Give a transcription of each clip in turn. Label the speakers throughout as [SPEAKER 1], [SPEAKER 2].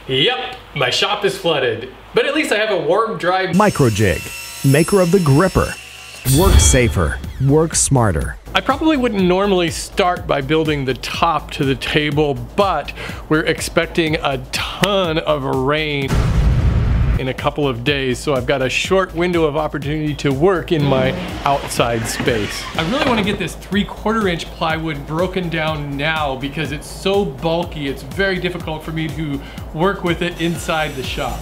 [SPEAKER 1] Yep, my shop is flooded, but at least I have a warm, dry
[SPEAKER 2] Microjig, maker of the gripper. Work safer, work smarter.
[SPEAKER 1] I probably wouldn't normally start by building the top to the table, but we're expecting a ton of rain in a couple of days, so I've got a short window of opportunity to work in my outside space. I really want to get this 3/4 inch plywood broken down now because it's so bulky, it's very difficult for me to work with it inside the shop.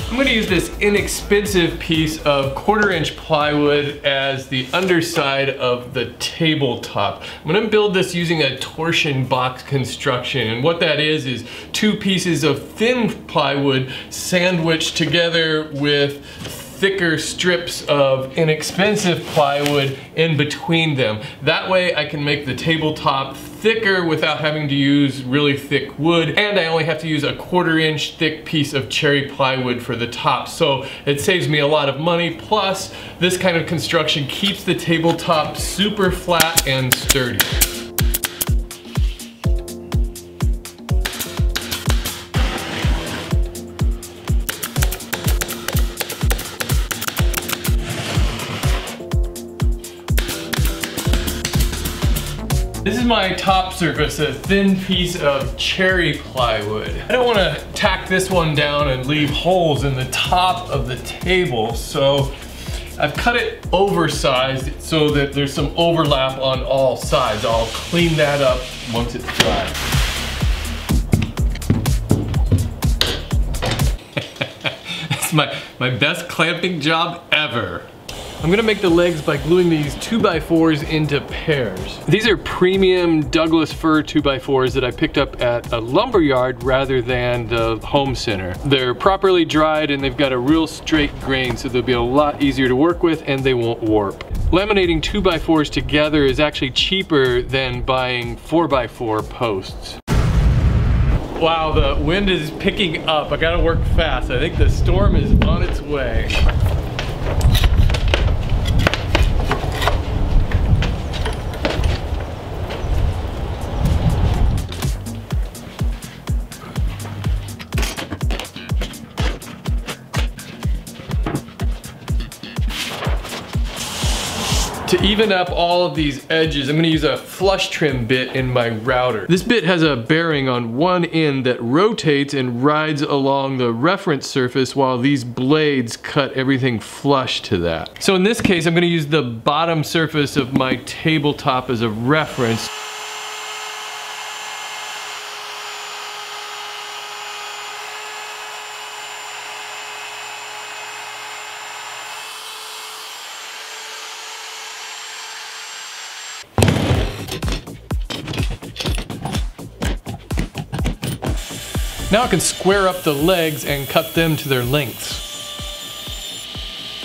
[SPEAKER 1] I'm going to use this inexpensive piece of 1/4 inch plywood as the underside of the tabletop. I'm going to build this using a torsion box construction, and what that is 2 pieces of thin plywood sandwiched together with thicker strips of inexpensive plywood in between them. That way I can make the tabletop thicker without having to use really thick wood, and I only have to use a 1/4 inch thick piece of cherry plywood for the top. So it saves me a lot of money, plus this kind of construction keeps the tabletop super flat and sturdy. This is my top surface, a thin piece of cherry plywood. I don't want to tack this one down and leave holes in the top of the table, so I've cut it oversized so that there's some overlap on all sides. I'll clean that up once it's dry. It's my best clamping job ever. I'm gonna make the legs by gluing these 2x4s into pairs. These are premium Douglas fir 2x4s that I picked up at a lumber yard rather than the home center. They're properly dried and they've got a real straight grain, so they'll be a lot easier to work with and they won't warp. Laminating 2x4s together is actually cheaper than buying 4x4 posts. Wow, the wind is picking up. I gotta work fast. I think the storm is on its way. To even up all of these edges, I'm gonna use a flush trim bit in my router. This bit has a bearing on one end that rotates and rides along the reference surface while these blades cut everything flush to that. So in this case, I'm gonna use the bottom surface of my tabletop as a reference. Now I can square up the legs and cut them to their lengths.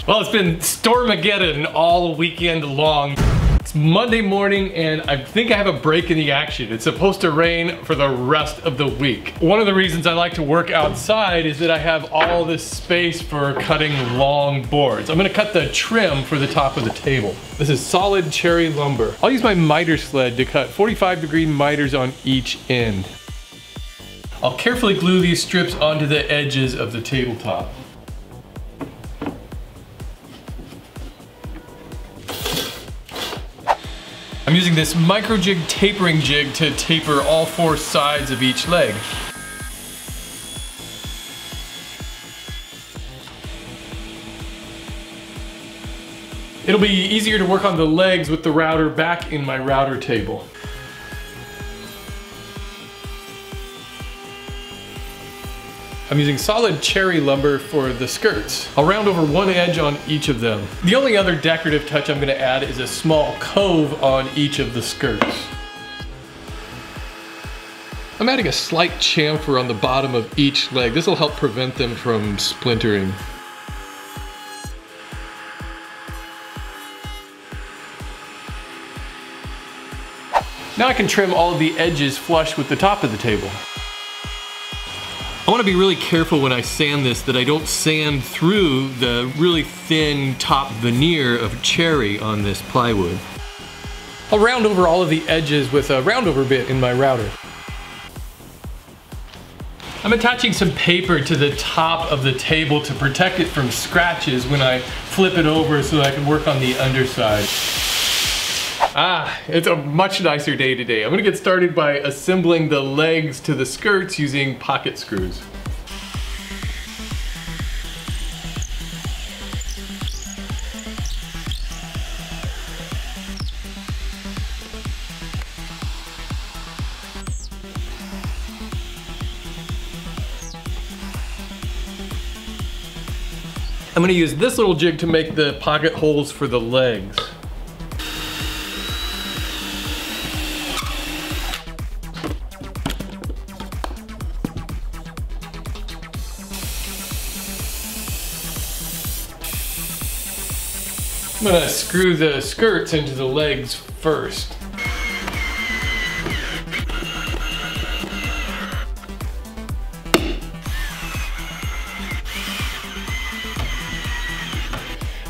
[SPEAKER 1] Well, it's been Stormageddon all weekend long. It's Monday morning and I think I have a break in the action. It's supposed to rain for the rest of the week. One of the reasons I like to work outside is that I have all this space for cutting long boards. I'm gonna cut the trim for the top of the table. This is solid cherry lumber. I'll use my miter sled to cut 45-degree miters on each end. I'll carefully glue these strips onto the edges of the tabletop. I'm using this Microjig tapering jig to taper all 4 sides of each leg. It'll be easier to work on the legs with the router back in my router table. I'm using solid cherry lumber for the skirts. I'll round over one edge on each of them. The only other decorative touch I'm gonna add is a small cove on each of the skirts. I'm adding a slight chamfer on the bottom of each leg. This will help prevent them from splintering. Now I can trim all of the edges flush with the top of the table. I want want to be really careful when I sand this that I don't sand through the really thin top veneer of cherry on this plywood. I'll round over all of the edges with a round over bit in my router. I'm attaching some paper to the top of the table to protect it from scratches when I flip it over so that I can work on the underside. It's a much nicer day today. I'm gonna get started by assembling the legs to the skirts using pocket screws. I'm gonna use this little jig to make the pocket holes for the legs. I'm gonna screw the skirts into the legs first.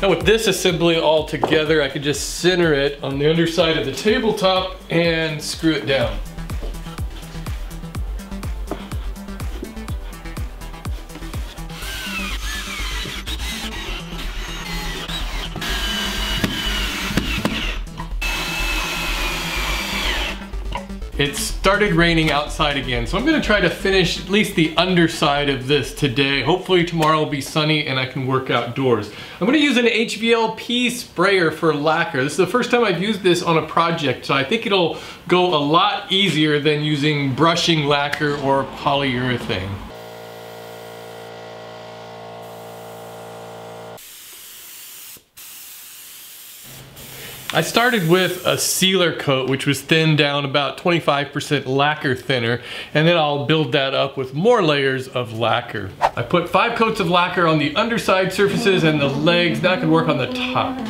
[SPEAKER 1] Now with this assembly all together, I could just center it on the underside of the tabletop and screw it down. It started raining outside again, so I'm gonna try to finish at least the underside of this today. Hopefully tomorrow will be sunny and I can work outdoors. I'm gonna use an HVLP sprayer for lacquer. This is the first time I've used this on a project, so I think it'll go a lot easier than using brushing lacquer or polyurethane. I started with a sealer coat, which was thinned down about 25% lacquer thinner, and then I'll build that up with more layers of lacquer. I put 5 coats of lacquer on the underside surfaces and the legs. Now I can work on the top.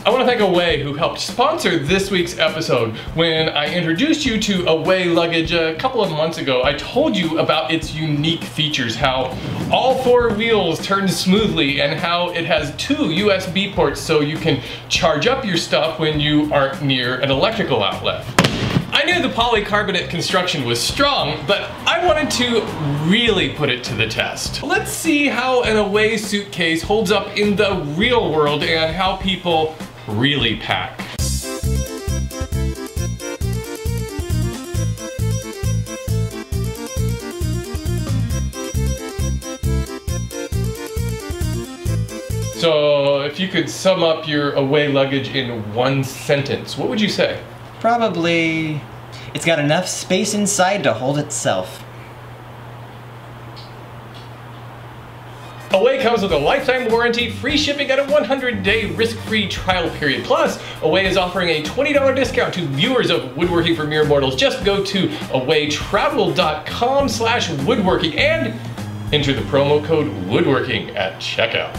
[SPEAKER 1] I want to thank Away, who helped sponsor this week's episode. When I introduced you to Away luggage a couple of months ago, I told you about its unique features, how all 4 wheels turn smoothly and how it has 2 USB ports so you can charge up your stuff when you aren't near an electrical outlet. I knew the polycarbonate construction was strong, but I wanted to really put it to the test. Let's see how an Away suitcase holds up in the real world and how people really pack. So if you could sum up your Away luggage in 1 sentence, what would you say?
[SPEAKER 3] Probably, it's got enough space inside to hold itself.
[SPEAKER 1] Away comes with a lifetime warranty, free shipping, and a 100-day risk-free trial period. Plus, Away is offering a $20 discount to viewers of Woodworking for Mere Mortals. Just go to awaytravel.com/woodworking and enter the promo code woodworking at checkout.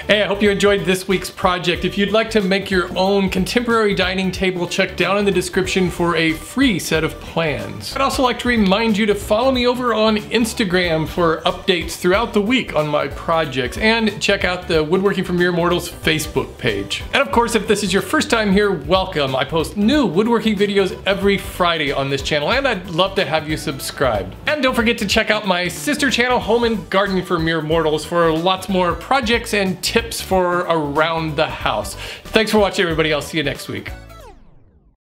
[SPEAKER 1] Hey, I hope you enjoyed this week's project. If you'd like to make your own contemporary dining table, check down in the description for a free set of plans. I'd also like to remind you to follow me over on Instagram for updates throughout the week on my projects, and check out the Woodworking for Mere Mortals Facebook page. And of course, if this is your first time here, welcome. I post new woodworking videos every Friday on this channel, and I'd love to have you subscribed. And don't forget to check out my sister channel, Home and Garden for Mere Mortals, for lots more projects and tips for around the house. Thanks for watching, everybody. I'll see you next week.